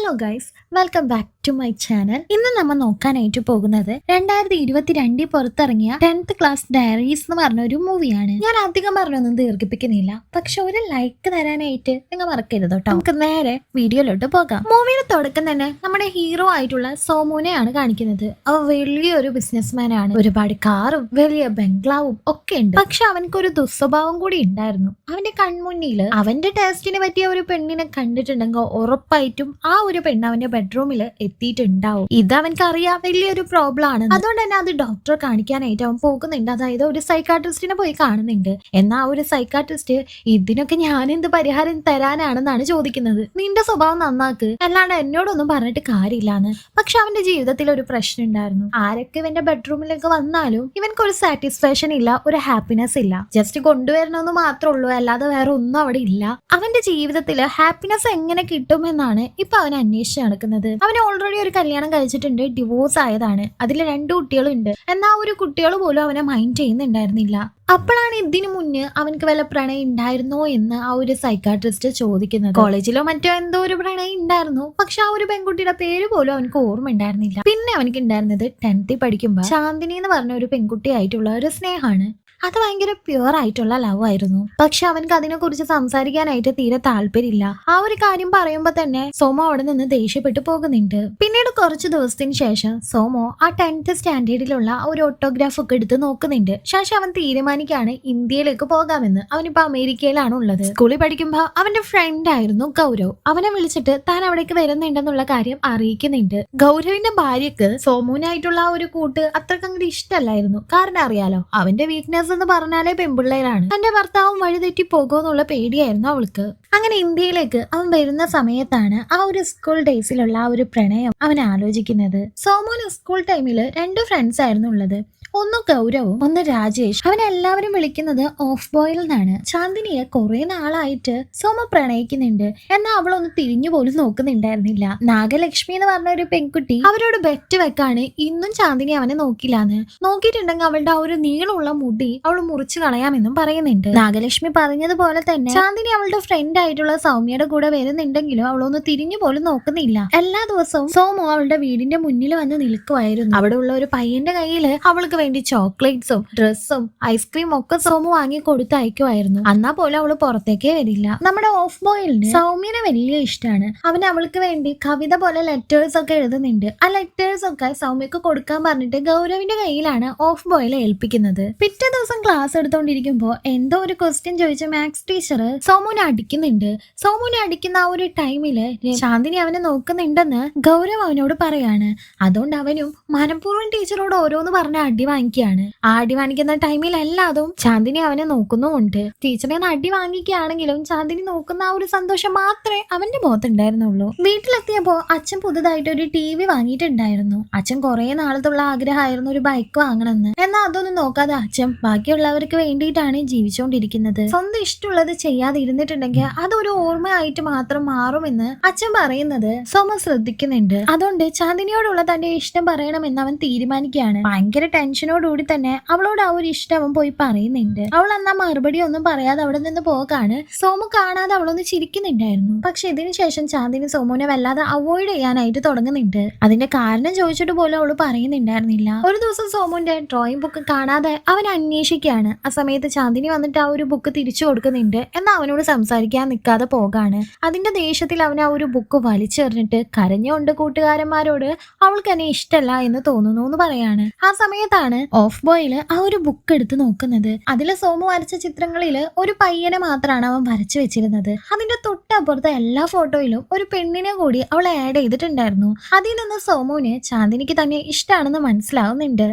Hello guys, welcome back to my channel. ഇന്ന് നമ്മൾ നോക്കാനായിട്ട് പോകുന്നത് 2022 പുറത്തിറങ്ങിയ 10th ക്ലാസ് ഡയറീസ് എന്ന് പറഞ്ഞ ഒരു മൂവിയാണ്. ഞാൻ അധികം പറഞ്ഞൊന്നും ദീർഘിപ്പിക്കുന്നില്ല, പക്ഷെ ഒരു ലൈക്ക് തരാനായിട്ട് നിങ്ങൾ മറക്കരുത് കേട്ടോ. നമുക്ക് നേരെ വീഡിയോയിലോട്ട് പോകാം. മൂവിയുടെ തുടക്കം തന്നെ നമ്മുടെ ഹീറോ ആയിട്ടുള്ള സോമുനെയാണ് കാണിക്കുന്നത്. അവൻ വലിയൊരു ബിസിനസ്മാൻ ആണ്. ഒരുപാട് കാറും വലിയ ബംഗ്ലാവും ഒക്കെ ഉണ്ട്. പക്ഷെ അവനക്കൊരു ദുസ്വഭാവം കൂടി ഉണ്ടായിരുന്നു. അവന്റെ കൺമുന്നിൽ അവന്റെ ടേസ്റ്റിന് പറ്റിയ ഒരു പെണ്ണിനെ കണ്ടിട്ടുണ്ടെങ്കിൽ ഉറപ്പായിട്ടും ആ ഒരു പെണ്ണ് അവന്റെ ബെഡ്റൂമിൽ എത്തിയിട്ടുണ്ടാവും. ഇത് അവനക്ക് അറിയാം വലിയൊരു പ്രോബ്ലം ആണ്. അതുകൊണ്ട് തന്നെ അത് ഡോക്ടറെ കാണിക്കാനായിട്ട് അവൻ പോകുന്നുണ്ട്. അതായത് ഒരു സൈക്കാട്രിസ്റ്റിനെ പോയി കാണുന്നുണ്ട്. എന്നാൽ ആ ഒരു സൈക്കാട്രിസ്റ്റ് ഇതിനൊക്കെ ഞാൻ എന്ത് പരിഹാരം തരാനാണെന്നാണ് ചോദിക്കുന്നത്. നിന്റെ സ്വഭാവം നന്നാക്ക്, അല്ലാണ്ട് എന്നോടൊന്നും പറഞ്ഞിട്ട് കാര്യമില്ലാന്ന്. പക്ഷെ അവന്റെ ജീവിതത്തിൽ ഒരു പ്രശ്നം ഉണ്ടായിരുന്നു. ആരൊക്കെ ഇവന്റെ ബെഡ്റൂമിലേക്ക് വന്നാലും ഇവനക്ക് ഒരു സാറ്റിസ്ഫാക്ഷൻ ഇല്ല, ഒരു ഹാപ്പിനെസ് ഇല്ല. ജസ്റ്റ് കൊണ്ടുവരണമെന്ന് മാത്രമേ ഉള്ളൂ, അല്ലാതെ വേറെ ഒന്നും അവിടെ ഇല്ല. അവന്റെ ജീവിതത്തിൽ ഹാപ്പിനെസ് എങ്ങനെ കിട്ടുമെന്നാണ് ഇപ്പൊ അവൻ അന്വേഷിച്ച് നടക്കുന്നത്. അവന് ഓൾറെഡി ഒരു കല്യാണം കഴിച്ചിട്ടുണ്ട്, ഡിവോഴ്സ് ആയതാണ്. അതിൽ 2 കുട്ടികളുണ്ട്. എന്നാൽ ഒരു കുട്ടികൾ പോലും അവനെ മൈൻഡ് ചെയ്യുന്നുണ്ടായിരുന്നില്ല. അപ്പോഴാണ് ഇതിനു മുന്നേ അവനക്ക് വല്ല പ്രണയം ഉണ്ടായിരുന്നോ എന്ന് ആ ഒരു സൈക്കാട്രിസ്റ്റ് ചോദിക്കുന്നത്. കോളേജിലോ മറ്റോ എന്തോ ഒരു പ്രണയം ഉണ്ടായിരുന്നു, പക്ഷെ ആ ഒരു പെൺകുട്ടിയുടെ പേര് പോലും അവനക്ക് ഓർമ്മ ഉണ്ടായിരുന്നില്ല. പിന്നെ അവനക്ക് ഉണ്ടായിരുന്നത് 10th പഠിക്കുമ്പോൾ ശാന്തിനി എന്ന് പറഞ്ഞ ഒരു പെൺകുട്ടിയായിട്ടുള്ള ഒരു സ്നേഹമാണ്. അത് ഭയങ്കര പ്യുവർ ആയിട്ടുള്ള ലവ് ആയിരുന്നു. പക്ഷെ അവനക്ക് അതിനെ കുറിച്ച് സംസാരിക്കാനായിട്ട് തീരെ താല്പര്യമില്ല. ആ ഒരു കാര്യം പറയുമ്പോ തന്നെ സോമോ അവിടെ നിന്ന് ദേഷ്യപ്പെട്ടു പോകുന്നുണ്ട്. പിന്നീട് കുറച്ച് ദിവസത്തിന് ശേഷം സോമോ ആ 10th സ്റ്റാൻഡേർഡിലുള്ള ഒരു ഓട്ടോഗ്രാഫ് ഒക്കെ എടുത്ത് നോക്കുന്നുണ്ട്. ശേഷം അവൻ തീരുമാനിക്കാണ് ഇന്ത്യയിലേക്ക് പോകാമെന്ന്. അവനിപ്പോ അമേരിക്കയിലാണ് ഉള്ളത്. സ്കൂളിൽ പഠിക്കുമ്പോ അവന്റെ ഫ്രണ്ട് ആയിരുന്നു ഗൗരവ്. അവനെ വിളിച്ചിട്ട് താൻ അവിടേക്ക് വരുന്നുണ്ടെന്നുള്ള കാര്യം അറിയിക്കുന്നുണ്ട്. ഗൗരവിന്റെ ഭാര്യക്ക് സോമുവിനായിട്ടുള്ള ആ ഒരു കൂട്ട് അത്രക്കങ്ങോട്ട് ഇഷ്ടമല്ലായിരുന്നു. കാരണം അറിയാലോ, അവന്റെ വീക്ക്നെസ് എന്ന് പറഞ്ഞാലേ പെൺപിള്ളേരാണ്. തന്റെ ഭർത്താവും വഴിതെറ്റി പോകുമെന്നുള്ള പേടിയായിരുന്നു അവൾക്ക്. അങ്ങനെ ഇന്ത്യയിലേക്ക് അവൻ വരുന്ന സമയത്താണ് ആ ഒരു സ്കൂൾ ഡേയ്സിലുള്ള ആ ഒരു പ്രണയം അവൻ ആലോചിക്കുന്നത്. സോമോന് സ്കൂൾ ടൈമിൽ 2 ഫ്രണ്ട്സ് ആയിരുന്നു ഉള്ളത്. ഒന്ന് ഗൗരവും ഒന്ന് രാജേഷ്. അവൻ എല്ലാവരും വിളിക്കുന്നത് ഓഫ് ബോയിൽ എന്നാണ്. ചാന്ദിനിയെ കുറെ നാളായിട്ട് സോമ പ്രണയിക്കുന്നുണ്ട്. എന്നാൽ അവളൊന്ന് തിരിഞ്ഞു പോലും നോക്കുന്നുണ്ടായിരുന്നില്ല. നാഗലക്ഷ്മി എന്ന് പറഞ്ഞ ഒരു പെൺകുട്ടി അവരോട് ബെറ്റ് വെക്കാണ് ഇന്നും ചാന്ദിനി അവനെ നോക്കില്ലാന്ന്. നോക്കിയിട്ടുണ്ടെങ്കിൽ അവളുടെ ആ ഒരു നീളമുള്ള മുടി അവൾ മുറിച്ചു കളയാമെന്നും പറയുന്നുണ്ട്. നാഗലക്ഷ്മി പറഞ്ഞതുപോലെ തന്നെ ചാന്ദിനി അവളുടെ ഫ്രണ്ട് ആയിട്ടുള്ള സൗമ്യയുടെ കൂടെ വരുന്നുണ്ടെങ്കിലും അവളൊന്ന് തിരിഞ്ഞു പോലും നോക്കുന്നില്ല. എല്ലാ ദിവസവും സോമു അവളുടെ വീടിന്റെ മുന്നിൽ വന്ന് നിൽക്കുമായിരുന്നു. അവിടെ ഉള്ള ഒരു പയ്യന്റെ കയ്യില് അവൾക്ക് വേണ്ടി ചോക്ലേറ്റ്സും ഡ്രസ്സും ഐസ്ക്രീം ഒക്കെ സോമു വാങ്ങി കൊടുത്തയക്കുമായിരുന്നു. എന്നാ പോലും അവള് പുറത്തേക്കേ വരില്ല. നമ്മുടെ ഓഫ് ബോയിലിന് സൗമ്യനെ വലിയ ഇഷ്ടമാണ്. അവൻ അവൾക്ക് വേണ്ടി കവിത പോലെ ലെറ്റേഴ്സ് ഒക്കെ എഴുതുന്നുണ്ട്. ആ ലെറ്റേഴ്സ് ഒക്കെ സൗമ്യക്ക് കൊടുക്കാൻ പറഞ്ഞിട്ട് ഗൗരവിന്റെ കയ്യിലാണ് ഓഫ് ബോയിലെ ഏൽപ്പിക്കുന്നത്. പിറ്റേ ദിവസം ക്ലാസ് എടുത്തോണ്ടിരിക്കുമ്പോ എന്തോ ഒരു ക്വസ്റ്റ്യൻ ചോദിച്ച മാത്സ് ടീച്ചർ സോമുനെ അടിക്കുന്നുണ്ട്. സോമുനെ അടിക്കുന്ന ആ ഒരു ടൈമില് ശാന്തിനി അവനെ നോക്കുന്നുണ്ടെന്ന് ഗൗരവ് അവനോട് പറയാണ്. അതുകൊണ്ട് അവനും മനഃപൂർവ്വം ടീച്ചറോട് ഓരോന്ന് പറഞ്ഞ അടി വാങ്ങിക്കുകയാണ്. ആ അടി വാങ്ങിക്കുന്ന ടൈമിൽ എല്ലാതും ചാന്ദിനി അവനെ നോക്കുന്നുമുണ്ട്. ടീച്ചറെ അടി വാങ്ങിക്കുകയാണെങ്കിലും ചാന്ദിനി നോക്കുന്ന ആ ഒരു സന്തോഷം മാത്രമേ അവന്റെ മുഖത്തുണ്ടായിരുന്നുള്ളൂ. വീട്ടിലെത്തിയപ്പോ അച്ഛൻ പുതുതായിട്ട് ഒരു TV വാങ്ങിയിട്ടുണ്ടായിരുന്നു. അച്ഛൻ കുറെ നാളത്തുള്ള ആഗ്രഹമായിരുന്നു ഒരു ബൈക്ക് വാങ്ങണമെന്ന്. എന്നാൽ അതൊന്നും നോക്കാതെ അച്ഛൻ ബാക്കിയുള്ളവർക്ക് വേണ്ടിയിട്ടാണ് ജീവിച്ചുകൊണ്ടിരിക്കുന്നത്. സ്വന്തം ഇഷ്ടമുള്ളത് ചെയ്യാതെ ഇരുന്നിട്ടുണ്ടെങ്കിൽ അതൊരു ഓർമ്മയായിട്ട് മാത്രം മാറുമെന്ന് അച്ഛൻ പറയുന്നത് സോമ ശ്രദ്ധിക്കുന്നുണ്ട്. അതുകൊണ്ട് ചാന്ദിനിയോടുള്ള തന്റെ ഇഷ്ടം പറയണമെന്ന് അവൻ തീരുമാനിക്കുകയാണ്. ഭയങ്കര ടെൻഷനോടുകൂടി തന്നെ അവളോട് ആ ഒരു ഇഷ്ടം അവൻ പോയി പറയുന്നുണ്ട്. അവൾ എന്നാ മറുപടി ഒന്നും പറയാതെ അവിടെ നിന്ന് പോകാണ്. സോമു കാണാതെ അവളൊന്ന് ചിരിക്കുന്നുണ്ടായിരുന്നു. പക്ഷെ ഇതിനു ശേഷം ചാന്ദിനി സോമുവിനെ വല്ലാതെ അവോയ്ഡ് ചെയ്യാനായിട്ട് തുടങ്ങുന്നുണ്ട്. അതിന്റെ കാരണം ചോദിച്ചിട്ട് പോലും അവള് പറയുന്നുണ്ടായിരുന്നില്ല. ഒരു ദിവസം സോമുവിന്റെ ഡ്രോയിങ് ബുക്ക് കാണാതെ അവൻ അന്വേഷിക്കുകയാണ്. ആ സമയത്ത് ചാന്ദിനി വന്നിട്ട് ആ ഒരു ബുക്ക് തിരിച്ചു കൊടുക്കുന്നുണ്ട്. എന്നാൽ അവനോട് സംസാരിക്കാൻ നിൽക്കാതെ പോകാണ്. അതിന്റെ ദേഷ്യത്തിൽ അവൻ ആ ഒരു ബുക്ക് വലിച്ചെറിഞ്ഞിട്ട് കരഞ്ഞുകൊണ്ട് കൂട്ടുകാരന്മാരോട് അവൾക്ക് എന്നെ ഇഷ്ടമല്ല എന്ന് തോന്നുന്നു എന്ന് പറയാണ്. ആ സമയത്താണ് ഓഫ് ബോയില് ആ ഒരു ബുക്ക് എടുത്ത് നോക്കുന്നത്. അതില് സോമു വരച്ച ചിത്രങ്ങളില് ഒരു പയ്യനെ മാത്രമാണ് അവൻ വരച്ചു വെച്ചിരുന്നത്. അതിന്റെ തൊട്ടപ്പുറത്തെ എല്ലാ ഫോട്ടോയിലും ഒരു പെണ്ണിനെ കൂടി അവൾ ആഡ് ചെയ്തിട്ടുണ്ടായിരുന്നു. അതിൽ നിന്ന് സോമുവിന് ചാന്ദിനിക്ക് തന്നെ ഇഷ്ടമാണെന്ന് മനസ്സിലാവുന്നുണ്ട്.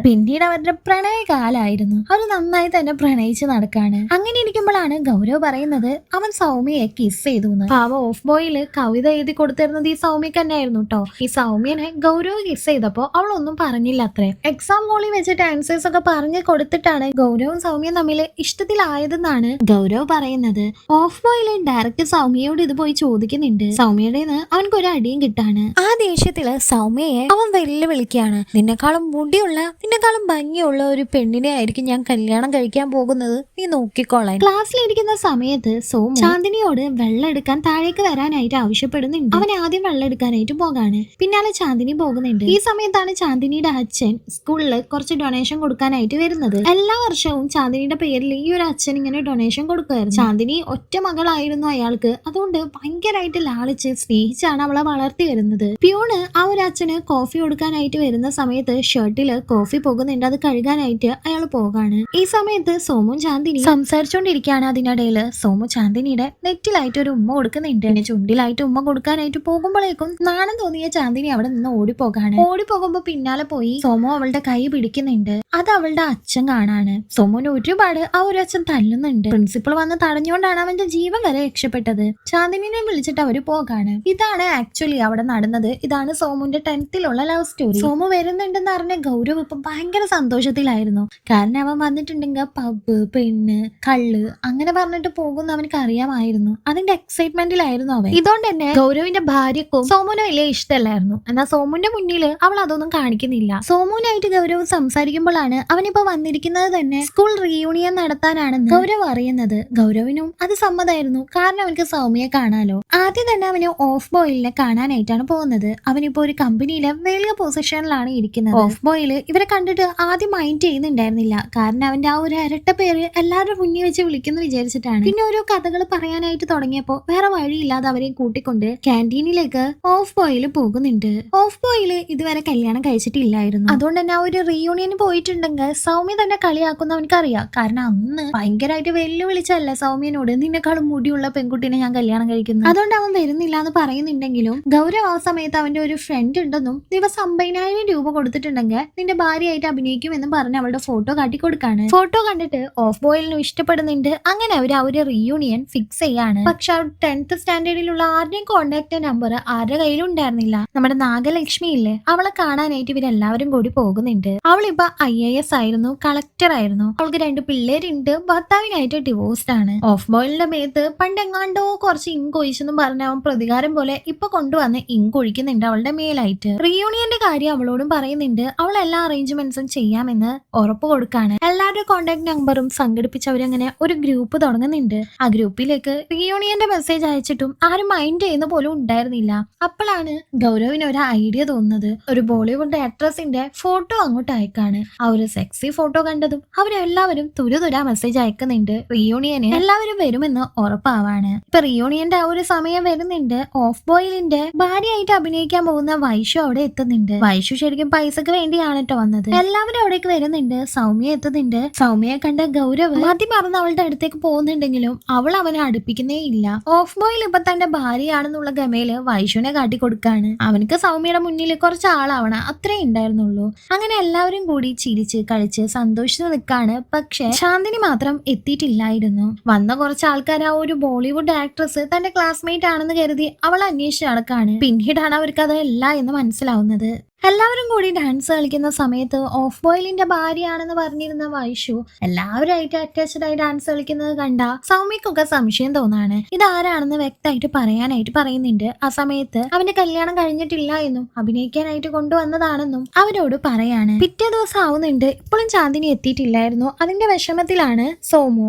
പിന്നീട് അവരുടെ പ്രണയകാലായിരുന്നു. അവർ നന്നായി തന്നെ പ്രണയിച്ച് നടക്കാണ്. അങ്ങനെ ഇരിക്കുമ്പോഴാണ് ഗൗരവ് പറയുന്നത് അവൻ സൗമ്യയെ കിസ് ചെയ്തു എന്ന്. പാവ ഓഫ് ബോയില് കവിത എഴുതി കൊടുത്തിരുന്നത് ഈ സൗമ്യക്ക് തന്നെ ആയിരുന്നു കേട്ടോ. ഈ സൗമ്യനെ ഗൗരവ് കിസ് ചെയ്തപ്പോ അവളൊന്നും പറഞ്ഞില്ല അത്രേ. എക്സാം ഹോളിൽ വെച്ചിട്ട് ആൻസേഴ്സ് ഒക്കെ പറഞ്ഞു കൊടുത്തിട്ടാണ് ഗൗരവും സൗമ്യയും തമ്മിൽ ഇഷ്ടത്തിലായതെന്നാണ് ഗൗരവ് പറയുന്നത്. ഓഫ് ബോയില് ഡയറക്റ്റ് സൗമ്യയോട് ഇത് പോയി ചോദിക്കുന്നുണ്ട്. സൗമ്യയുടെ അവൻക്ക് ഒരു അടിയും കിട്ടാണ്. ആ ദേഷ്യത്തില് സൗമ്യയെ അവൻ വെല്ലുവിളിക്കുകയാണ്. നിന്നെക്കാളും മുടിയുള്ള നിന്നെക്കാളും ഭംഗിയുള്ള ഒരു പെണ്ണിനെ ആയിരിക്കും ഞാൻ കല്യാണം കല്യാണം കഴിക്കാൻ പോകുന്നത്, നീ നോക്കിക്കോളാൻ. ക്ലാസ്സിലിരിക്കുന്ന സമയത്ത് സോമു ചാന്ദിനിയോട് വെള്ളം എടുക്കാൻ താഴേക്ക് വരാനായിട്ട് ആവശ്യപ്പെടുന്നുണ്ട്. അവൻ ആദ്യം വെള്ളം എടുക്കാനായിട്ട് പോകാണ്. പിന്നാലെ ചാന്ദിനി പോകുന്നുണ്ട്. ഈ സമയത്താണ് ചാന്ദിനിയുടെ അച്ഛൻ സ്കൂളിൽ കുറച്ച് ഡൊണേഷൻ കൊടുക്കാനായിട്ട് വരുന്നത്. എല്ലാ വർഷവും ചാന്ദിനിയുടെ പേരിൽ ഈ ഒരു അച്ഛൻ ഇങ്ങനെ ഡൊണേഷൻ കൊടുക്കുമായിരുന്നു. ചാന്ദിനി ഒറ്റ മകളായിരുന്നു അയാൾക്ക്. അതുകൊണ്ട് ഭയങ്കരമായിട്ട് ലാളിച്ച് സ്നേഹിച്ചാണ് അവളെ വളർത്തി വരുന്നത്. പ്യൂണ് ആ ഒരു അച്ഛന് കോഫി കൊടുക്കാനായിട്ട് വരുന്ന സമയത്ത് ഷർട്ടില് കോഫി പോകുന്നുണ്ട്. അത് കഴുകാനായിട്ട് അയാൾ പോകാണ്. ഈ സമയത്ത് സോമും ചാന്ദിനി സംസാരിച്ചോണ്ടിരിക്കുകയാണ്. അതിനിടയിൽ സോമു ചാന്ദിനിയുടെ നെറ്റിലായിട്ട് ഒരു ഉമ്മ കൊടുക്കുന്നുണ്ട്. പിന്നെ ചുണ്ടിലായിട്ട് ഉമ്മ കൊടുക്കാനായിട്ട് പോകുമ്പോഴേക്കും നാണം തോന്നിയ ചാന്ദിനി അവിടെ നിന്ന് ഓടിപ്പോകാണ്. ഓടിപ്പോകുമ്പോ പിന്നാലെ പോയി സോമു അവളുടെ കൈ പിടിക്കുന്നുണ്ട്. അത് അവളുടെ അച്ഛൻ കാണാണ്. സോമുവിന് ഒരുപാട് ആ ഒരു അച്ഛൻ തല്ലുന്നുണ്ട്. പ്രിൻസിപ്പൾ വന്ന് തടഞ്ഞുകൊണ്ടാണ് അവന്റെ ജീവൻ വരെ രക്ഷപ്പെട്ടത്. ചാന്ദിനിനെ വിളിച്ചിട്ട് അവര് പോകാണ്. ഇതാണ് ആക്ച്വലി അവിടെ നടന്നത്. ഇതാണ് സോമുവിന്റെ 10th ലവ് സ്റ്റോറി. സോമു വരുന്നുണ്ടെന്ന് അറിഞ്ഞ ഗൗരവ് ഇപ്പൊ ഭയങ്കര സന്തോഷത്തിലായിരുന്നു. കാരണം അവൻ വന്നിട്ടുണ്ടെങ്കിൽ പബ്, പെണ്ണ്, കള്ള് അങ്ങനെ പറഞ്ഞിട്ട് പോകുന്ന അവനക്ക് അറിയാമായിരുന്നു. അതിന്റെ എക്സൈറ്റ്മെന്റിലായിരുന്നു അവൻ. ഇതുകൊണ്ട് തന്നെ ഗൗരവിന്റെ ഭാര്യക്കും സോമുവിനെ വലിയ ഇഷ്ടമല്ലായിരുന്നു. എന്നാൽ സോമുവിന്റെ മുന്നിൽ അവൾ അതൊന്നും കാണിക്കുന്നില്ല. സോമുവിനായിട്ട് ഗൗരവ് സംസാരിക്കുമ്പോഴാണ് അവനിപ്പോ വന്നിരിക്കുന്നത് തന്നെ സ്കൂൾ റീയൂണിയൻ നടത്താനാണെന്ന് ഗൗരവ് അറിയുന്നത്. ഗൗരവിനും അത് സമ്മതമായിരുന്നു. കാരണം അവനക്ക് സൗമ്യയെ കാണാലോ. ആദ്യം തന്നെ അവന് ഓഫ് ബോയിലിനെ കാണാനായിട്ടാണ് പോകുന്നത്. അവനിപ്പോ ഒരു കമ്പനിയിലെ വലിയ പൊസിഷനിലാണ് ഇരിക്കുന്നത്. ഓഫ് ബോയില് ഇവരെ കണ്ടിട്ട് ആദ്യം മൈൻഡ് ചെയ്യുന്നുണ്ടായിരുന്നില്ല. കാരണം അവന്റെ ആ ഒരു ഇരട്ട പേര് എല്ലാവരുടെ മുന്നിൽ വെച്ച് വിളിക്കുന്നു വിചാരിച്ചിട്ടാണ്. പിന്നെ ഓരോ കഥകൾ പറയാനായിട്ട് തുടങ്ങിയപ്പോ വേറെ വഴിയില്ലാതെ അവരെ കൂട്ടിക്കൊണ്ട് ക്യാൻറ്റീനിലേക്ക് ഓഫ് ബോയില് പോകുന്നുണ്ട്. ഓഫ് ബോയില് ഇതുവരെ കല്യാണം കഴിച്ചിട്ടില്ലായിരുന്നു. അതുകൊണ്ട് തന്നെ ആ ഒരു റീയൂണിയന് പോയിട്ടുണ്ടെങ്കിൽ സൗമ്യ തന്നെ കളിയാക്കുന്ന അവനക്കറിയാം. കാരണം അന്ന് ഭയങ്കരമായിട്ട് വെല്ലുവിളിച്ചല്ല സൗമ്യനോട്, നിന്നെക്കാളും മുടിയുള്ള പെൺകുട്ടിനെ ഞാൻ കല്യാണം കഴിക്കുന്നു. അതുകൊണ്ട് അവൻ വരുന്നില്ല എന്ന് പറയുന്നുണ്ടെങ്കിലും ഗൗരവ് ആ സമയത്ത് അവന്റെ ഒരു ഫ്രണ്ട് ഉണ്ടെന്നും ദിവസം 50,000 രൂപ കൊടുത്തിട്ടുണ്ടെങ്കിൽ നിന്റെ ഭാര്യയായിട്ട് അഭിനയിക്കുമെന്നും പറഞ്ഞ് അവളുടെ ഫോട്ടോ കാട്ടിക്കൊടുക്കാണ്. ഫോട്ടോ കണ്ടിട്ട് ഓഫ് ബോയിലിനും ഇഷ്ടപ്പെടുന്നുണ്ട്. അങ്ങനെ അവർ ആ ഒരു റീയൂണിയൻ ഫിക്സ് ചെയ്യാണ്. പക്ഷെ ആ 10th സ്റ്റാൻഡേർഡിലുള്ള ആരുടെയും കോണ്ടാക്ട് നമ്പർ ആരുടെ കയ്യിലും ഉണ്ടായിരുന്നില്ല. നമ്മുടെ നാഗലക്ഷ്മി ഇല്ലേ, അവളെ കാണാനായിട്ട് ഇവരെല്ലാവരും കൂടി പോകുന്നുണ്ട്. അവളിപ്പോ IAS ആയിരുന്നു, കളക്ടർ ആയിരുന്നു. അവൾക്ക് 2 പിള്ളേരുണ്ട്. ഭർത്താവിനായിട്ട് ഡിവോഴ്സ്ഡ് ആണ്. ഓഫ് ബോയിലിന്റെ മേത്ത് പണ്ടെങ്ങാണ്ടോ കുറച്ച് ഇങ്ക് ഒഴിച്ചെന്നും പറഞ്ഞ അവൻ പ്രതികാരം പോലെ ഇപ്പൊ കൊണ്ടുവന്ന് ഇങ്ക് ഒഴിക്കുന്നുണ്ട് അവളുടെ മേലായിട്ട്. റീയൂണിയന്റെ കാര്യം അവളോടും പറയുന്നുണ്ട്. അവൾ എല്ലാ അറേഞ്ച്മെന്റ്സും ചെയ്യാമെന്ന് ഉറപ്പ് കൊടുക്കാണ്. എല്ലാവരുടെ കോണ്ടാക്ട് നമ്പറും സംഘടിപ്പിച്ച് അവരങ്ങനെ ഒരു ഗ്രൂപ്പ് തുടങ്ങുന്നുണ്ട്. ആ ഗ്രൂപ്പിലേക്ക് റീയൂണിയന്റെ മെസ്സേജ് അയച്ചിട്ടും ആരും മൈൻഡ് ചെയ്യുന്ന പോലും ഉണ്ടായിരുന്നില്ല. അപ്പോഴാണ് ഗൗരവിന് ഒരു ഐഡിയ തോന്നുന്നത്. ഒരു ബോളിവുഡ് ആക്ട്രസിന്റെ ഫോട്ടോ അങ്ങോട്ട് അയക്കാണ്. ആ ഒരു സെക്സി ഫോട്ടോ കണ്ടതും അവരെല്ലാവരും തുരുതുരാ മെസ്സേജ് അയക്കുന്നുണ്ട്. റീയൂണിയന് എല്ലാവരും വരുമെന്ന് ഉറപ്പാവാണ്. ഇപ്പൊ റീയൂണിയന്റെ ആ ഒരു സമയം വരുന്നുണ്ട്. ഓഫ് ബോയിലിന്റെ ഭാര്യയായിട്ട് അഭിനയിക്കാൻ പോകുന്ന വൈഷു അവിടെ എത്തുന്നുണ്ട്. വൈഷു ശരിക്കും പൈസക്ക് വേണ്ടിയാണ് കേട്ടോ വന്നത്. എല്ലാവരും അവിടേക്ക് വരുന്നുണ്ട്. സൗമ്യ എത്തുന്നുണ്ട്. സൗമ്യയെ കണ്ട ഗൗരവ് മതി മറന്ന് അവളുടെ അടുത്തേക്ക് പോകുന്നുണ്ടെങ്കിലും അവൾ അവനെ അടുപ്പിക്കുന്നേ ഇല്ല. ഓഫ് ബോയിൽ ഇപ്പൊ തന്റെ ഭാര്യയാണെന്നുള്ള ഗമയില് വൈഷുവിനെ കാട്ടിക്കൊടുക്കാണ്. അവനക്ക് സൗമ്യയുടെ മുന്നിൽ കുറച്ച് ആളാവണം, അത്രേ ഉണ്ടായിരുന്നുള്ളൂ. അങ്ങനെ എല്ലാവരും കൂടി ചിരിച്ച് കളിച്ച് സന്തോഷിച്ച് നിൽക്കാണ്. പക്ഷെ ശാന്തിനി മാത്രം എത്തിയിട്ടില്ലായിരുന്നു. വന്ന കുറച്ച് ആൾക്കാർ ആ ഒരു ബോളിവുഡ് ആക്ട്രസ് തന്റെ ക്ലാസ്മേറ്റ് ആണെന്ന് കരുതി അവൾ അന്വേഷിച്ച് നടക്കാണ്. പിന്നീടാണ് അവർക്ക് അതല്ല എന്ന് മനസ്സിലാവുന്നത്. എല്ലാവരും കൂടി ഡാൻസ് കളിക്കുന്ന സമയത്ത് ഓഫ് ബോയിലിന്റെ ഭാര്യയാണെന്ന് പറഞ്ഞിരുന്ന വൈഷു എല്ലാവരുമായിട്ട് അറ്റാച്ച്ഡ് ആയി ഡാൻസ് കളിക്കുന്നത് കണ്ട സൗമ്യക്കൊക്കെ സംശയം തോന്നാണ്. ഇതാരാണെന്ന് വ്യക്തമായിട്ട് പറയാനായിട്ട് പറയുന്നുണ്ട്. ആ സമയത്ത് അവന്റെ കല്യാണം കഴിഞ്ഞിട്ടില്ല എന്നും അഭിനയിക്കാനായിട്ട് കൊണ്ടുവന്നതാണെന്നും അവരോട് പറയാണ്. പിറ്റേ ദിവസം ആവുന്നുണ്ട്. ഇപ്പോഴും ചാന്ദിനി എത്തിയിട്ടില്ലായിരുന്നു. അതിന്റെ വിഷമത്തിലാണ് സോമു.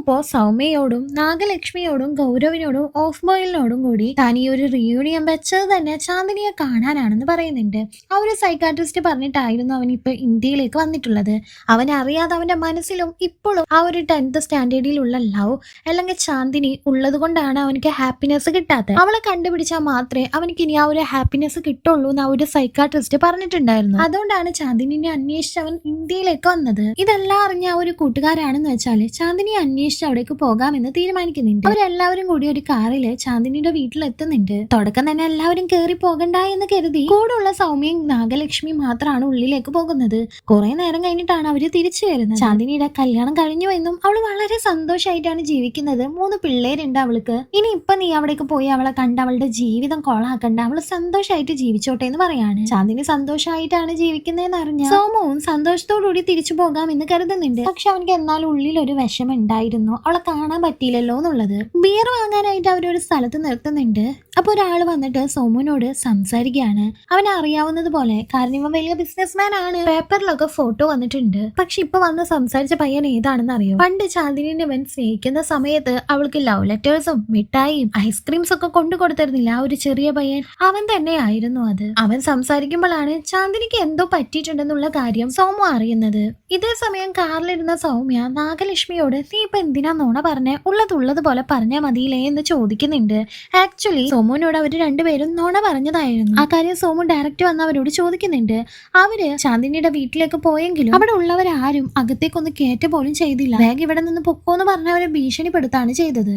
ഇപ്പോ സൗമ്യയോടും നാഗലക്ഷ്മിയോടും ഗൗരവിനോടും ഓഫ് ബോയിലിനോടും കൂടി താൻ ഈ ഒരു റീയൂണിയൻ വെച്ചത് തന്നെ ചാന്ദിനിയെ കാണാനാണെന്ന് പറയുന്നുണ്ട്. ആ ഒരു സൈക്കാട്രിസ്റ്റ് പറഞ്ഞിട്ടായിരുന്നു അവൻ ഇപ്പൊ ഇന്ത്യയിലേക്ക് വന്നിട്ടുള്ളത്. അവൻ അറിയാതെ അവന്റെ മനസ്സിലും ഇപ്പോഴും ആ ഒരു 10th സ്റ്റാൻഡേർഡിലുള്ള ലവ് അല്ലെങ്കിൽ ചാന്ദിനി ഉള്ളത് കൊണ്ടാണ് അവനക്ക് ഹാപ്പിനെസ് കിട്ടാത്തത്. അവളെ കണ്ടുപിടിച്ചാൽ മാത്രമേ അവനക്ക് ഇനി ആ ഒരു ഹാപ്പിനെസ് കിട്ടുള്ളൂ എന്ന് ആ ഒരു സൈക്കാട്രിസ്റ്റ് പറഞ്ഞിട്ടുണ്ടായിരുന്നു. അതുകൊണ്ടാണ് ചാന്ദിനിനെ അന്വേഷിച്ച് അവൻ ഇന്ത്യയിലേക്ക് വന്നത്. ഇതെല്ലാം അറിഞ്ഞ ആ ഒരു കൂട്ടുകാരാണെന്ന് വെച്ചാല് ചാന്ദിനിയെ അന്വേഷിച്ച് അവിടേക്ക് പോകാമെന്ന് തീരുമാനിക്കുന്നുണ്ട്. അവരെല്ലാവരും കൂടി ഒരു കാറില് ചാന്ദിനിയുടെ വീട്ടിലെത്തുന്നുണ്ട്. തുടക്കം തന്നെ എല്ലാവരും കയറി പോകണ്ട എന്ന് കരുതി കൂടുള്ള സൗമ്യ നാഗലക്ഷ്മി മാത്രമാണ് ഉള്ളിലേക്ക് പോകുന്നത്. കുറെ നേരം കഴിഞ്ഞിട്ടാണ് അവര് തിരിച്ചു വരുന്നത്. ചാന്ദിനിയുടെ കല്യാണം കഴിഞ്ഞു എന്നും അവള് വളരെ സന്തോഷമായിട്ടാണ് ജീവിക്കുന്നത്. 3 പിള്ളേരുണ്ട് അവൾക്ക്. ഇനി ഇപ്പൊ നീ അവിടേക്ക് പോയി അവളെ കണ്ട് അവളുടെ ജീവിതം കൊളാക്കണ്ട, അവള് സന്തോഷമായിട്ട് ജീവിച്ചോട്ടെ എന്ന് പറയാണ്. ചാന്ദിനി സന്തോഷമായിട്ടാണ് ജീവിക്കുന്നതെന്ന് അറിഞ്ഞ സോമുവും സന്തോഷത്തോടുകൂടി തിരിച്ചു പോകാമെന്ന് കരുതുന്നുണ്ട്. പക്ഷെ അവനക്ക് എന്നാലും ഉള്ളിൽ ഒരു വിഷമം ഉണ്ടായിരുന്നു. അവളെ കാണാൻ പറ്റിയില്ലല്ലോ എന്നുള്ളത്. ബിയർ വാങ്ങാനായിട്ട് അവരൊരു സ്ഥലത്ത് നിർത്തുന്നുണ്ട്. അപ്പൊ ഒരാൾ വന്നിട്ട് സോമുവിനോട് സംസാരിക്കുകയാണ്. അവനെ അറിയാവുന്നത് പറയുന്നത് പോലെ, കാരണം ഇവൻ വലിയ ബിസിനസ്മാൻ ആണ്, പേപ്പറിലൊക്കെ ഫോട്ടോ വന്നിട്ടുണ്ട്. പക്ഷെ ഇപ്പൊ വന്ന് സംസാരിച്ച പയ്യൻ ഏതാണെന്ന് അറിയോ? പണ്ട് ചാന്ദിനിനെ ഇവൻ സ്നേഹിക്കുന്ന സമയത്ത് അവൾക്ക് ലവ് ലെറ്റേഴ്സും മിഠായിയും ഐസ്ക്രീംസ് ഒക്കെ കൊണ്ടു കൊടുത്തിരുന്നില്ല ആ ഒരു ചെറിയ പയ്യൻ, അവൻ തന്നെയായിരുന്നു അത്. അവൻ സംസാരിക്കുമ്പോഴാണ് ചാന്ദിനിക്ക് എന്തോ പറ്റിയിട്ടുണ്ടെന്നുള്ള കാര്യം സോമു അറിയുന്നത്. ഇതേ സമയം കാറിലിരുന്ന സൗമ്യ നാഗലക്ഷ്മിയോട് നീ ഇപ്പൊ എന്തിനാ നോണ പറഞ്ഞേ, ഉള്ളതുപോലെ പറഞ്ഞാൽ മതിയില്ലേ എന്ന് ചോദിക്കുന്നുണ്ട്. ആക്ച്വലി സോമുവിനോട് അവര് രണ്ടുപേരും നോണ പറഞ്ഞതായിരുന്നു. ആ കാര്യം സോമു ഡയറക്റ്റ് വന്ന് അവരോട് ചോദിക്കുന്നുണ്ട്. അവര് ചാന്ദിനിയുടെ വീട്ടിലേക്ക് പോയെങ്കിലും അവിടെ ഉള്ളവരാരും അകത്തേക്കൊന്ന് കയറ്റ പോലും ചെയ്തില്ല. ബാഗ് ഇവിടെ നിന്ന് പൊക്കോന്ന് പറഞ്ഞ അവരെ ഭീഷണിപ്പെടുത്താണ് ചെയ്തത്.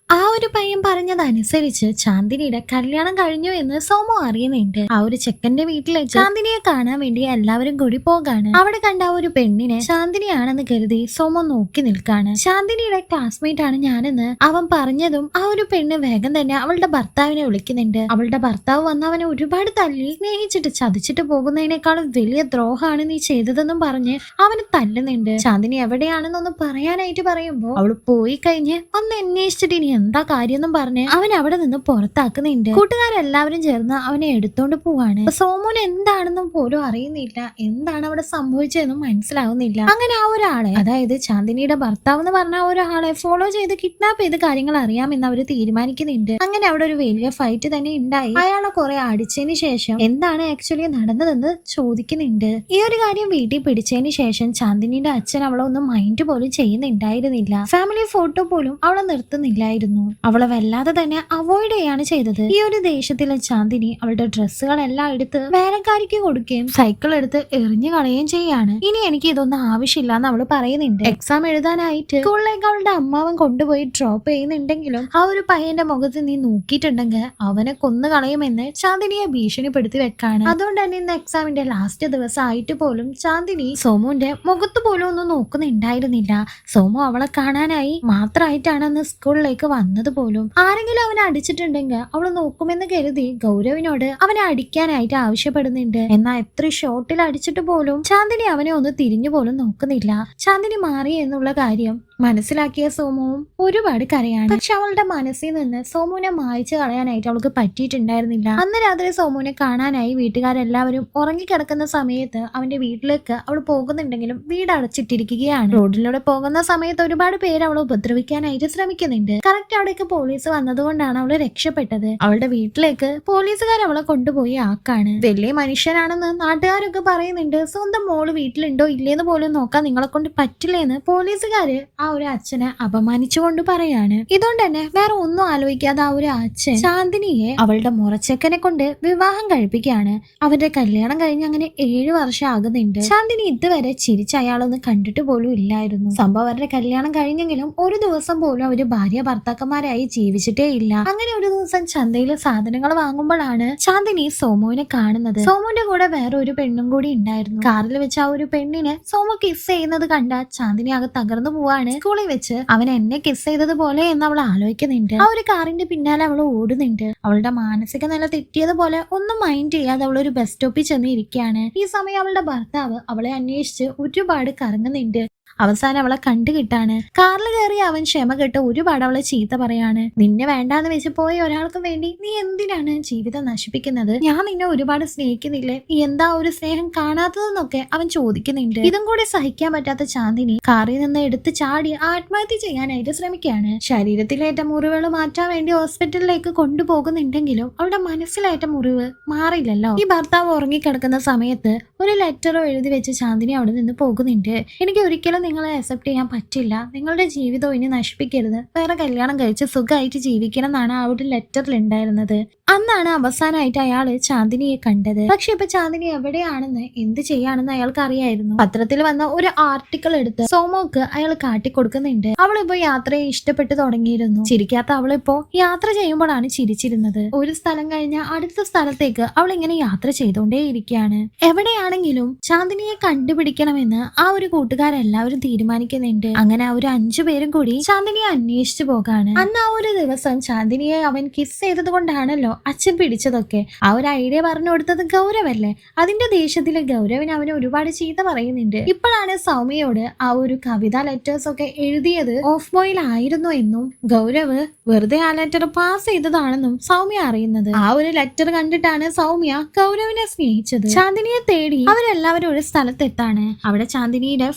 ആ ഒരു പയ്യൻ പറഞ്ഞതനുസരിച്ച് ചാന്ദിനിയുടെ കല്യാണം കഴിഞ്ഞു എന്ന് സോമു അറിയുന്നുണ്ട്. ആ ഒരു ചെക്കന്റെ വീട്ടിലേക്ക് ചാന്ദിനിയെ കാണാൻ വേണ്ടി എല്ലാവരും കൂടി പോകാണ്. അവിടെ കണ്ട ആ ഒരു പെണ്ണിനെ ചാന്ദിനിയാണെന്ന് കരുതി സോമു നോക്കി നിൽക്കാണ്. ചാന്ദിനിയുടെ ക്ലാസ്മേറ്റ് ആണ് ഞാനെന്ന് അവൻ പറഞ്ഞതും ആ ഒരു പെണ്ണ് വേഗം തന്നെ അവളുടെ ഭർത്താവിനെ വിളിക്കുന്നുണ്ട്. അവളുടെ ഭർത്താവ് വന്ന് അവനെ ഒരുപാട് തല്ലി, സ്നേഹിച്ചിട്ട് ചതിച്ചിട്ട് പോകുന്നതിനേക്കാളും വലിയ ദ്രോഹമാണ് നീ ചെയ്തതെന്നും പറഞ്ഞ് അവന് തല്ലുന്നുണ്ട്. ചാന്ദിനി എവിടെയാണെന്നൊന്ന് പറയാനായിട്ട് പറയുമ്പോ അവള് പോയി കഴിഞ്ഞ് ഒന്ന് അന്വേഷിച്ചിട്ട് ഇനി എന്താ കാര്യമെന്നും പറഞ്ഞ് അവൻ അവിടെ നിന്ന് പുറത്താക്കുന്നുണ്ട്. കൂട്ടുകാരെല്ലാവരും ചേർന്ന് അവനെ എടുത്തോണ്ട് പോവാണ്. സോമുന് എന്താണെന്നും പോലും അറിയുന്നില്ല, എന്താണ് അവിടെ സംഭവിച്ചതെന്നും മനസ്സിലാവുന്നില്ല. അങ്ങനെ ആ ഒരാളെ, അതായത് ചാന്ദിനിയുടെ ഭർത്താവ് എന്ന് പറഞ്ഞ ഒരാളെ ഫോളോ ചെയ്ത് കിഡ്നാപ്പ് ചെയ്ത് കാര്യങ്ങൾ അറിയാമെന്ന് അവര് തീരുമാനിക്കുന്നുണ്ട്. അങ്ങനെ അവിടെ ഒരു വലിയ ഫൈറ്റ് തന്നെ ഉണ്ടായി. അയാളെ കുറെ അടിച്ചതിന് ശേഷം എന്താണ് ആക്ച്വലി നടന്നതെന്ന് ചോദിക്കുന്നുണ്ട്. ഈ ഒരു കാര്യം വീട്ടിൽ പിടിച്ചതിന് ശേഷം ചാന്ദിനിയുടെ അച്ഛൻ അവളെ ഒന്നും മൈൻഡ് പോലും ചെയ്യുന്നുണ്ടായിരുന്നില്ല. ഫാമിലി ഫോട്ടോ പോലും അവളെ നിർത്തുന്നില്ലായിരുന്നു. അവളെ വല്ലാതെ തന്നെ അവോയ്ഡ് ചെയ്യാണ് ചെയ്തത്. ഈ ഒരു ദേഷ്യത്തിലെ ചാന്ദിനി അവളുടെ ഡ്രസ്സുകളെല്ലാം എടുത്ത് വേലക്കാരിക്ക് കൊടുക്കുകയും സൈക്കിൾ എടുത്ത് എറിഞ്ഞു കളയുകയും ചെയ്യാണ്. ഇനി എനിക്ക് ഇതൊന്നും ആവശ്യമില്ല എന്ന് അവള് പറയുന്നുണ്ട്. എക്സാം എഴുതാനായിട്ട് സ്കൂളിലേക്ക് അവളുടെ അമ്മാവൻ കൊണ്ടുപോയി ഡ്രോപ്പ് ചെയ്യുന്നുണ്ടെങ്കിലും ആ ഒരു പയ്യന്റെ മുഖത്ത് നീ നോക്കിയിട്ടുണ്ടെങ്കിൽ അവനെ കൊന്നു കളയുമെന്ന് ചാന്ദിനിയെ ഭീഷണിപ്പെടുത്തി വെക്കാണ്. അതുകൊണ്ട് തന്നെ ഇന്ന് എക്സാമിന്റെ ലാസ്റ്റ് ദിവസം ആയിട്ട് പോലും ചാന്ദിനി സോമുവിന്റെ മുഖത്ത് പോലും ഒന്നും നോക്കുന്നുണ്ടായിരുന്നില്ല. സോമു അവളെ കാണാനായി മാത്രമായിട്ടാണ് സ്കൂളിലേക്ക് വന്നത് പോലും. ആരെങ്കിലും അവനെ അടിച്ചിട്ടുണ്ടെങ്കിൽ അവള് നോക്കുമെന്ന് കരുതി ഗൗരവിനോട് അവനെ അടിക്കാനായിട്ട് ആവശ്യപ്പെടുന്നുണ്ട്. എന്നാൽ എത്ര ഷോട്ടിൽ അടിച്ചിട്ട് പോലും ചാന്ദിനി അവനെ ഒന്ന് തിരിഞ്ഞു പോലും നോക്കുന്നില്ല. ചാന്ദിനി മാറി എന്നുള്ള കാര്യം മനസ്സിലാക്കിയ സോമുവും ഒരുപാട് കരയാണ്. പക്ഷെ അവളുടെ മനസ്സിൽ നിന്ന് സോമുവിനെ മായ്ച്ചു കളയാനായിട്ട് അവൾക്ക് പറ്റിയിട്ടുണ്ടായിരുന്നില്ല. അന്ന് രാത്രി സോമുവിനെ കാണാനായി വീട്ടുകാരെല്ലാവരും ഉറങ്ങിക്കിടക്കുന്ന സമയത്ത് അവന്റെ വീട്ടിലേക്ക് അവൾ പോകുന്നുണ്ടെങ്കിലും വീട് അടച്ചിട്ടിരിക്കുകയാണ്. റോഡിലൂടെ പോകുന്ന സമയത്ത് ഒരുപാട് പേര് അവളെ ഉപദ്രവിക്കാനായിട്ട് ശ്രമിക്കുന്നുണ്ട്. കറക്റ്റ് അവിടേക്ക് പോലീസ് വന്നതുകൊണ്ടാണ് അവള് രക്ഷപ്പെട്ടത്. അവളുടെ വീട്ടിലേക്ക് പോലീസുകാർ അവളെ കൊണ്ടുപോയി ആക്കാണ്. വലിയ മനുഷ്യനാണെന്ന് നാട്ടുകാരൊക്കെ പറയുന്നുണ്ട്. സ്വന്തം മോള് വീട്ടിലുണ്ടോ ഇല്ലേന്ന് പോലും നോക്കാൻ നിങ്ങളെ കൊണ്ട് പറ്റില്ലേന്ന് പോലീസുകാര് ആ ഒരു അച്ഛനെ അപമാനിച്ചുകൊണ്ട് പറയാണ്. ഇതുകൊണ്ട് തന്നെ വേറെ ഒന്നും ആലോചിക്കാതെ ആ ഒരു അച്ഛൻ ചാന്ദിനിയെ അവളുടെ മുറച്ചെക്കനെ കൊണ്ട് വിവാഹം കഴിപ്പിക്കുകയാണ്. അവരുടെ കല്യാണം കഴിഞ്ഞ് അങ്ങനെ 7 വർഷം ആകുന്നുണ്ട്. ചാന്ദിനി ഇതുവരെ ചിരിച്ച അയാളൊന്നും കണ്ടിട്ട് പോലും ഇല്ലായിരുന്നു. സംഭവം അവരുടെ കല്യാണം കഴിഞ്ഞെങ്കിലും ഒരു ദിവസം പോലും അവര് ഭാര്യ ഭർത്താക്കന്മാരായി ജീവിച്ചിട്ടേ ഇല്ല. അങ്ങനെ ഒരു ദിവസം ചന്തയിൽ സാധനങ്ങൾ വാങ്ങുമ്പോഴാണ് ചാന്ദിനി സോമുവിനെ കാണുന്നത്. സോമുവിന്റെ കൂടെ വേറെ ഒരു പെണ്ണും കൂടി ഉണ്ടായിരുന്നു. കാറിൽ വെച്ച് ആ ഒരു പെണ്ണിനെ സോമു കിസ് ചെയ്യുന്നത് കണ്ട ചാന്ദിനി ആകെ തകർന്നു പോവാണ്. സ്കൂളിൽ വെച്ച് അവൻ എന്നെ കിസ് ചെയ്തതുപോലെ എന്ന് അവൾ ആലോചിക്കുന്നുണ്ട്. ആ ഒരു കാറിന്റെ പിന്നാലെ അവൾ ഓടുന്നുണ്ട്. അവളുടെ മാനസിക നില തെറ്റിയതുപോലെ ഒന്നും മൈൻഡ് ചെയ്യാതെ അവൾ ഒരു ബസ് സ്റ്റോപ്പിൽ ചെന്ന് ഇരിക്കുകയാണ്. ഈ സമയം അവളുടെ ഭർത്താവ് അവളെ അന്വേഷിച്ച് ഒരുപാട് കറങ്ങുന്നുണ്ട്. അവസാനം അവളെ കണ്ടുകിട്ടാണ്. കാറിൽ കയറി അവൻ ക്ഷമ കെട്ട് ഒരുപാട് അവളെ ചീത്ത പറയാണ്. നിന്നെ വേണ്ടാന്ന് വെച്ച് പോയ ഒരാൾക്ക് വേണ്ടി നീ എന്തിനാണ് ജീവിതം നശിപ്പിക്കുന്നത്? ഞാൻ നിന്നെ ഒരുപാട് സ്നേഹിക്കുന്നില്ലേ, നീ എന്താ ഒരു സ്നേഹം കാണാത്തതെന്നൊക്കെ അവൻ ചോദിക്കുന്നുണ്ട്. ഇതും കൂടി സഹിക്കാൻ പറ്റാത്ത ചാന്ദിനി കാറിൽ നിന്ന് എടുത്ത് ചാടി ആത്മഹത്യ ചെയ്യാനായിട്ട് ശ്രമിക്കുകയാണ്. ശരീരത്തിലേറ്റ മുറിവുകൾ മാറ്റാൻ വേണ്ടി ഹോസ്പിറ്റലിലേക്ക് കൊണ്ടുപോകുന്നുണ്ടെങ്കിലും അവളുടെ മനസ്സിലേറ്റ മുറിവ് മാറില്ലല്ലോ. ഈ ഭർത്താവ് ഉറങ്ങിക്കിടക്കുന്ന സമയത്ത് ഒരു ലെറ്ററോ എഴുതി വെച്ച് ചാന്ദിനി അവിടെ നിന്ന് പോകുന്നുണ്ട്. എനിക്ക് ഒരിക്കലും നിങ്ങളെ അക്സെപ്റ്റ് ചെയ്യാൻ പറ്റില്ല, നിങ്ങളുടെ ജീവിതം ഇനി നശിപ്പിക്കരുത്, വേറെ കല്യാണം കഴിച്ച് സുഖമായിട്ട് ജീവിക്കണം എന്നാണ് ആ ഒരു ലെറ്ററിൽ ഉണ്ടായിരുന്നത്. അന്നാണ് അവസാനമായിട്ട് അയാള് ചാന്ദിനിയെ കണ്ടത്. പക്ഷെ ഇപ്പൊ ചാന്ദിനി എവിടെയാണെന്ന് എന്ത് ചെയ്യാണെന്ന് അയാൾക്ക് അറിയായിരുന്നു. പത്രത്തിൽ വന്ന ഒരു ആർട്ടിക്കിൾ എടുത്ത് സോമോക്ക് അയാൾ കാട്ടിക്കൊടുക്കുന്നുണ്ട്. അവളിപ്പോ യാത്രയെ ഇഷ്ടപ്പെട്ടു തുടങ്ങിയിരുന്നു. ചിരിക്കാത്ത അവളിപ്പോ യാത്ര ചെയ്യുമ്പോഴാണ് ചിരിച്ചിരുന്നത്. ഒരു സ്ഥലം കഴിഞ്ഞ അടുത്ത സ്ഥലത്തേക്ക് അവൾ ഇങ്ങനെ യാത്ര ചെയ്തുകൊണ്ടേയിരിക്കുകയാണ്. എവിടെയാണെങ്കിലും ചാന്ദിനിയെ കണ്ടുപിടിക്കണമെന്ന് ആ ഒരു കൂട്ടുകാരെല്ലാം എല്ലാവരും തീരുമാനിക്കുന്നുണ്ട്. അങ്ങനെ ആ ഒരു 5 പേരും കൂടി ചാന്ദിനിയെ അന്വേഷിച്ചു പോകാണ്. അന്ന് ആ ഒരു ദിവസം ചാന്ദിനിയെ അവൻ കിസ് ചെയ്തത് കൊണ്ടാണല്ലോ അച്ഛൻ പിടിച്ചതൊക്കെ. ആ ഒരു ഐഡിയ പറഞ്ഞു കൊടുത്തത് ഗൗരവല്ലേ. അതിന്റെ ദേഷ്യത്തില് ഗൗരവിന് അവന് ഒരുപാട് ചീത്ത പറയുന്നുണ്ട്. ഇപ്പോഴാണ് സൗമ്യയോട് ആ ഒരു കവിതാ ലെറ്റേഴ്സ് ഒക്കെ എഴുതിയത് ഓഫ് ബോയിൽ ആയിരുന്നു എന്നും ഗൗരവ് വെറുതെ ആ ലെറ്റർ പാസ് ചെയ്തതാണെന്നും സൗമ്യ അറിയുന്നത്. ആ ഒരു ലെറ്റർ കണ്ടിട്ടാണ് സൗമ്യ ഗൗരവിനെ സ്നേഹിച്ചത്. ചാന്ദിനിയെ തേടി അവരെല്ലാവരും ഒരു സ്ഥലത്തെത്താണ്. അവിടെ ചാന്ദിനിയുടെ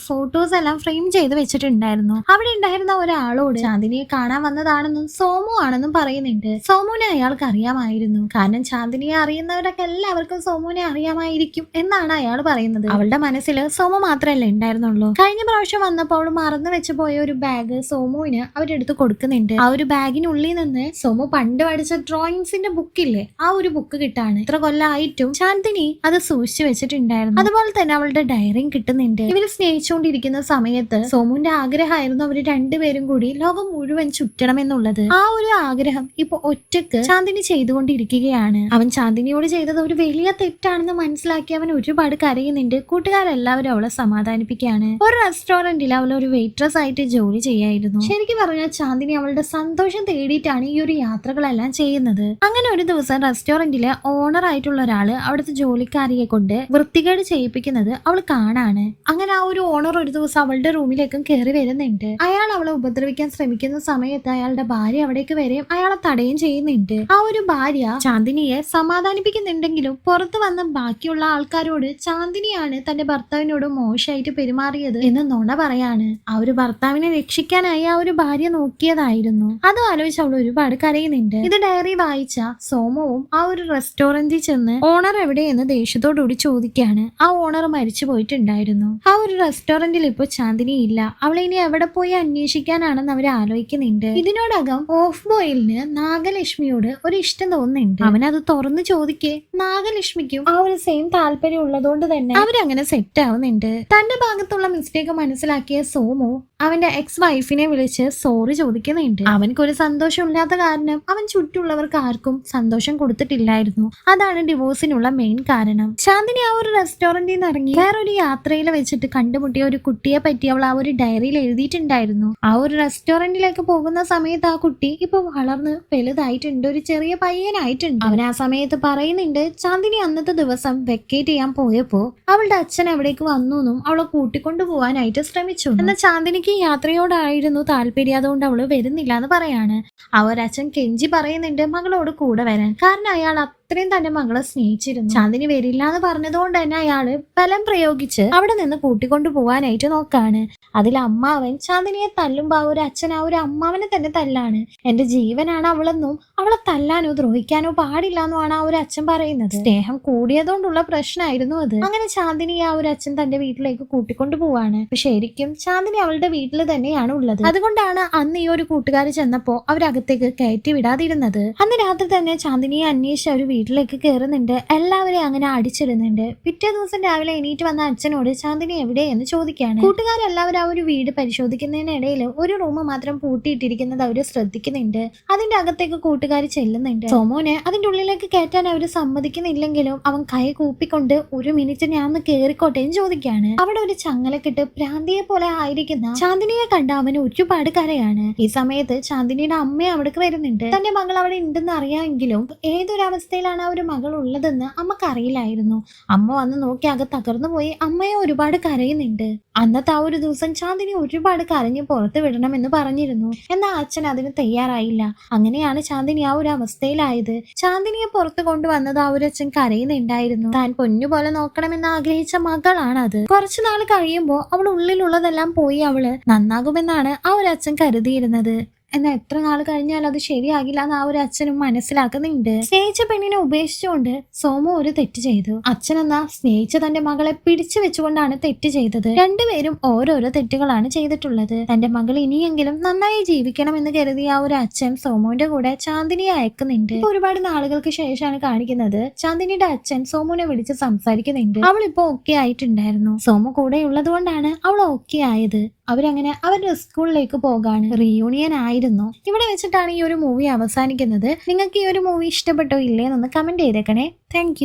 ഫോട്ടോസ് എല്ലാം ഫ്രെയിം ചെയ്ത് വെച്ചിട്ടുണ്ടായിരുന്നു. അവിടെ ഉണ്ടായിരുന്ന ഒരാളോട് ചാന്ദിനിയെ കാണാൻ വന്നതാണെന്നും സോമു ആണെന്നും പറയുന്നുണ്ട്. സോമുവിനെ അയാൾക്ക് അറിയാമായിരുന്നു. കാരണം ചാന്ദിനിയെ അറിയുന്നവരൊക്കെ എല്ലാവർക്കും സോമുവിനെ അറിയാമായിരിക്കും എന്നാണ് അയാൾ പറയുന്നത്. അവളുടെ മനസ്സിൽ സോമു മാത്രമല്ലേ ഉണ്ടായിരുന്നുള്ളൂ. കഴിഞ്ഞ പ്രാവശ്യം വന്നപ്പോൾ അവൾ മറന്നു വെച്ച് പോയ ഒരു ബാഗ് സോമുവിന് അവരെടുത്ത് കൊടുക്കുന്നുണ്ട്. ആ ഒരു ബാഗിനുള്ളിൽ നിന്ന് സോമു പണ്ട് പഠിച്ച ഡ്രോയിങ്സിന്റെ ബുക്കില്ലേ, ആ ഒരു ബുക്ക് കിട്ടാണ്. ഇത്ര കൊല്ലമായിട്ടും ചാന്ദിനി അത് സൂക്ഷിച്ചു വെച്ചിട്ടുണ്ടായിരുന്നു. അതുപോലെ തന്നെ അവളുടെ ഡയറിയും കിട്ടുന്നുണ്ട്. ഇവര് സ്നേഹിച്ചുകൊണ്ടിരിക്കുന്ന സമയത്ത് സോമുവിന്റെ ആഗ്രഹമായിരുന്നു അവര് രണ്ടുപേരും കൂടി ലോകം മുഴുവൻ ചുറ്റണം എന്നുള്ളത്. ആ ഒരു ആഗ്രഹം ഇപ്പൊ ഒറ്റക്ക് ചാന്ദിനി ചെയ്തുകൊണ്ടിരിക്കുകയാണ്. അവൻ ചാന്ദിനിയോട് ചെയ്തത് ഒരു വലിയ തെറ്റാണെന്ന് മനസ്സിലാക്കി അവൻ ഒരുപാട് കരയുന്നുണ്ട്. കൂട്ടുകാരെല്ലാവരും അവളെ സമാധാനിപ്പിക്കുകയാണ്. ഒരു റെസ്റ്റോറന്റിൽ അവൾ ഒരു വെയിട്രസ് ആയിട്ട് ജോലി ചെയ്യായിരുന്നു. ശരിക്കും പറഞ്ഞാൽ ചാന്ദിനി അവളുടെ സന്തോഷം തേടിയിട്ടാണ് ഈ ഒരു യാത്രകളെല്ലാം ചെയ്യുന്നത്. അങ്ങനെ ഒരു ദിവസം റെസ്റ്റോറന്റിലെ ഓണർ ആയിട്ടുള്ള ഒരാള് അവിടുത്തെ ജോലിക്കാരിയെ കൊണ്ട് വൃത്തികേട് ചെയ്യിപ്പിക്കുന്നത് അവൾ കാണാണ്. അങ്ങനെ ആ ഒരു ഓണർ ഒരു ദിവസം അവളുടെ റൂമിലേക്കും കയറി വരുന്നുണ്ട്. അയാൾ അവളെ ഉപദ്രവിക്കാൻ ശ്രമിക്കുന്ന സമയത്ത് അയാളുടെ ഭാര്യ അവിടേക്ക് വരെയും അയാളെ തടയും ചെയ്യുന്നുണ്ട്. ആ ഒരു ഭാര്യ ചാന്ദിനിയെ സമാധാനിപ്പിക്കുന്നുണ്ടെങ്കിലും പുറത്ത് വന്ന ബാക്കിയുള്ള ആൾക്കാരോട് ചാന്ദിനിയാണ് തന്റെ ഭർത്താവിനോട് മോശമായിട്ട് പെരുമാറിയത് എന്ന് നുണ പറയാണ്. ആ ഒരു ഭർത്താവിനെ രക്ഷിക്കാനായി ആ ഒരു ഭാര്യ നോക്കിയതായിരുന്നു. അത് ആലോചിച്ച് അവൾ ഒരുപാട് കരയുന്നുണ്ട്. ഇത് ഡയറി വായിച്ച സോമവും ആ ഒരു റെസ്റ്റോറന്റിൽ ചെന്ന് ഓണർ എവിടെയെന്ന് ദേഷ്യത്തോടുകൂടി ചോദിക്കാണ്. ആ ഓണർ മരിച്ചു പോയിട്ടുണ്ടായിരുന്നു. ആ ഒരു റെസ്റ്റോറന്റിൽ ഇപ്പൊ ചാന്ദിനി ഇല്ല. അവളെ ഇനി എവിടെ പോയി അന്വേഷിക്കാനാണെന്ന് അവർ ആലോചിക്കുന്നുണ്ട്. ഇതിനോടകം ഓഫ് ബോയിലിന് നാഗലക്ഷ്മിയോട് ഒരു ഇഷ്ടം തോന്നുന്നുണ്ട്. അവനത് തുറന്നു ചോദിക്കേ നാഗലക്ഷ്മിക്കും ആ ഒരു സെയിം താല്പര്യം ഉള്ളതുകൊണ്ട് തന്നെ അവരങ്ങനെ സെറ്റ് ആവുന്നുണ്ട്. തന്റെ ഭാഗത്തുള്ള മിസ്റ്റേക്ക് മനസ്സിലാക്കിയ സോമു അവന്റെ എക്സ് വൈഫിനെ വിളിച്ച് സോറി ചോദിക്കുന്നുണ്ട്. അവൻക്കൊരു സന്തോഷം ഇല്ലാത്ത കാരണം അവൻ ചുറ്റുള്ളവർക്ക് ആർക്കും സന്തോഷം കൊടുത്തിട്ടില്ലായിരുന്നു. അതാണ് ഡിവോഴ്സിനുള്ള മെയിൻ കാരണം. ശാന്തിനി ആ ഒരു റെസ്റ്റോറന്റിൽ നിന്ന് ഇറങ്ങി വേറൊരു യാത്രയിൽ വെച്ചിട്ട് കണ്ടുമുട്ടിയ ഒരു കുട്ടിയെ പറ്റി അവൾ ആ ഒരു ഡയറിയിൽ എഴുതിയിട്ടുണ്ടായിരുന്നു. ആ ഒരു റെസ്റ്റോറന്റിലേക്ക് പോകുന്ന സമയത്ത് ആ കുട്ടി ഇപ്പൊ വളർന്ന് വലുതായിട്ടുണ്ട്, ഒരു ചെറിയ പയ്യനായിട്ടുണ്ട്. അവൻ ആ സമയത്ത് പറയുന്നുണ്ട് ചാന്ദിനി അന്നത്തെ ദിവസം വെക്കേറ്റ് ചെയ്യാൻ പോയപ്പോ അവളുടെ അച്ഛൻ എവിടേക്ക് വന്നു എന്നും അവളെ കൂട്ടിക്കൊണ്ടു പോവാനായിട്ട് ശ്രമിച്ചു. എന്നാൽ ചാന്ദിനിക്ക് യാത്രയോടായിരുന്നു താല്പര്യം, അതുകൊണ്ട് അവള് വരുന്നില്ല എന്ന് പറയാണ്. അവരച്ഛൻ കെഞ്ചി പറയുന്നുണ്ട് മകളോട് കൂടെ വരാൻ. കാരണം അയാൾ അത്രയും തന്റെ മകളെ സ്നേഹിച്ചിരുന്നു. ചാന്ദിനി വരില്ല എന്ന് പറഞ്ഞതുകൊണ്ട് തന്നെ അയാള് ബലം പ്രയോഗിച്ച് അവിടെ നിന്ന് കൂട്ടിക്കൊണ്ടു പോവാനായിട്ട് നോക്കാണ്. അതിൽ അമ്മാവൻ ചാന്ദിനിയെ തല്ലുമ്പോ ആ ഒരു അച്ഛൻ ആ ഒരു അമ്മാവനെ തന്നെ തല്ലാണ്. എന്റെ ജീവനാണ് അവളെന്നും അവളെ തല്ലാനോ ദ്രോഹിക്കാനോ പാടില്ല എന്നുമാണ് ആ ഒരു അച്ഛൻ പറയുന്നത്. സ്നേഹം കൂടിയതുകൊണ്ടുള്ള പ്രശ്നമായിരുന്നു അത്. അങ്ങനെ ചാന്ദിനി ആ ഒരു അച്ഛൻ തന്റെ വീട്ടിലേക്ക് കൂട്ടിക്കൊണ്ടു പോവാണ്. ശരിക്കും ചാന്ദിനി അവളുടെ വീട്ടിൽ തന്നെയാണ് ഉള്ളത്. അതുകൊണ്ടാണ് അന്ന് ഈ ഒരു കൂട്ടുകാർ ചെന്നപ്പോ അവരകത്തേക്ക് കയറ്റി വിടാതിരുന്നത്. അന്ന് രാത്രി തന്നെ ചാന്ദിനിയെ അന്വേഷിച്ച് അവർ വീട്ടിലേക്ക് കയറുന്നുണ്ട്. എല്ലാവരെയും അങ്ങനെ അടിച്ചിടുന്നുണ്ട്. പിറ്റേ ദിവസം രാവിലെ എണീറ്റ് വന്ന അച്ഛനോട് ചാന്ദിനി എവിടെ എന്ന് ചോദിക്കുകയാണ്. കൂട്ടുകാരെല്ലാവരും ആ ഒരു വീട് പരിശോധിക്കുന്നതിനിടയിൽ ഒരു റൂം മാത്രം പൂട്ടിയിട്ടിരിക്കുന്നത് അവര് ശ്രദ്ധിക്കുന്നുണ്ട്. അതിന്റെ അകത്തേക്ക് കൂട്ടുകാർ ചെല്ലുന്നുണ്ട്. സോമോനെ അതിന്റെ ഉള്ളിലേക്ക് കയറ്റാൻ അവര് സമ്മതിക്കുന്നില്ലെങ്കിലും അവൻ കൈ കൂപ്പിക്കൊണ്ട് ഒരു മിനിറ്റ് ഞാൻ ഒന്ന് കേറിക്കോട്ടെ എന്ന് ചോദിക്കുകയാണ്. അവിടെ ഒരു ചങ്ങലക്കിട്ട് പ്രാന്തിയെ പോലെ ആയിരിക്കുന്ന ചാന്ദിനിയെ കണ്ട അവന് ഒരുപാട് കരയാണ്. ഈ സമയത്ത് ചാന്ദിനിയുടെ അമ്മ അവിടേക്ക് വരുന്നുണ്ട്. തന്റെ മകൾ അവിടെ ഉണ്ടെന്ന് അറിയാമെങ്കിലും ഏതൊരവസ്ഥയിലാണ് ആ ഒരു മകൾ ഉള്ളതെന്ന് അമ്മക്ക് അറിയില്ലായിരുന്നു. അമ്മ വന്ന് നോക്കി ആകെ തകർന്നു പോയി. അമ്മയെ ഒരുപാട് കരയുന്നുണ്ട്. അന്നത്തെ ആ ഒരു ദിവസം ചാന്ദിനി ഒരുപാട് കരഞ്ഞ് പുറത്ത് വിടണമെന്ന് പറഞ്ഞിരുന്നു. എന്നാൽ അച്ഛൻ അതിന് തയ്യാറായില്ല. അങ്ങനെയാണ് ചാന്ദിനി ആ ഒരു അവസ്ഥയിലായത്. ചാന്ദിനിയെ പുറത്ത് കൊണ്ടുവന്നത് ആ ഒരു അച്ഛൻ കരയുന്നുണ്ടായിരുന്നു. താൻ പൊന്നുപോലെ നോക്കണമെന്ന് ആഗ്രഹിച്ച മകളാണത്. കുറച്ചു നാൾ കഴിയുമ്പോൾ അവൾ ഉള്ളിലുള്ളതെല്ലാം പോയി അവള് നന്നാകുമെന്നാണ് ആ ഒരു അച്ഛൻ കരുതിയിരുന്നത്. എന്നാൽ എത്ര നാൾ കഴിഞ്ഞാൽ അത് ശരിയാകില്ല എന്ന് ആ ഒരു അച്ഛനും മനസ്സിലാക്കുന്നുണ്ട്. സ്നേഹിച്ച പെണ്ണിനെ ഉപേക്ഷിച്ചുകൊണ്ട് സോമു ഒരു തെറ്റ് ചെയ്തു. അച്ഛനെന്ന സ്നേഹിച്ച തന്റെ മകളെ പിടിച്ചു വെച്ചുകൊണ്ടാണ് തെറ്റ് ചെയ്തത്. രണ്ടുപേരും ഓരോരോ തെറ്റുകളാണ് ചെയ്തിട്ടുള്ളത്. തന്റെ മകൾ ഇനിയെങ്കിലും നന്നായി ജീവിക്കണം എന്ന് കരുതി ആ ഒരു അച്ഛൻ സോമുവിന്റെ കൂടെ ചാന്ദിനിയെ അയക്കുന്നുണ്ട്. ഒരുപാട് നാളുകൾക്ക് ശേഷമാണ് കാണിക്കുന്നത്. ചാന്ദിനിയുടെ അച്ഛൻ സോമുവിനെ വിളിച്ച് സംസാരിക്കുന്നുണ്ട്. അവൾ ഇപ്പൊ ഓക്കെ ആയിട്ടുണ്ടായിരുന്നു. സോമു കൂടെ ഉള്ളത് കൊണ്ടാണ് അവൾ ഓക്കെ ആയത്. അവരങ്ങനെ അവരുടെ സ്കൂളിലേക്ക് പോകാണ്. റീയൂണിയൻ ആയിരുന്നു. ഇവിടെ വെച്ചിട്ടാണ് ഈ ഒരു മൂവി അവസാനിക്കുന്നത്. നിങ്ങൾക്ക് ഈ ഒരു മൂവി ഇഷ്ടപ്പെട്ടോ ഇല്ലേ എന്നൊന്ന് കമന്റ് ചെയ്തേക്കണേ. താങ്ക്